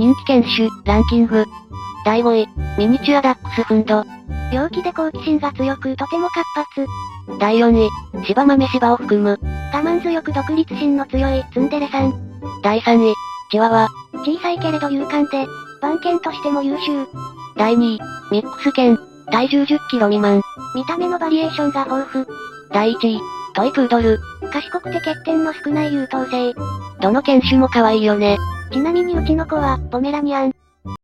人気犬種、ランキング。第5位、ミニチュアダックスフンド。陽気で好奇心が強くとても活発。第4位、芝豆柴を含む。我慢強く独立心の強いツンデレさん。第3位、チワワ。小さいけれど勇敢で、番犬としても優秀。第2位、ミックス犬。体重10キロ未満。見た目のバリエーションが豊富。第1位、トイプードル。賢くて欠点の少ない優等生。どの犬種も可愛いよね。ちなみにうちの子は、ポメラニアン。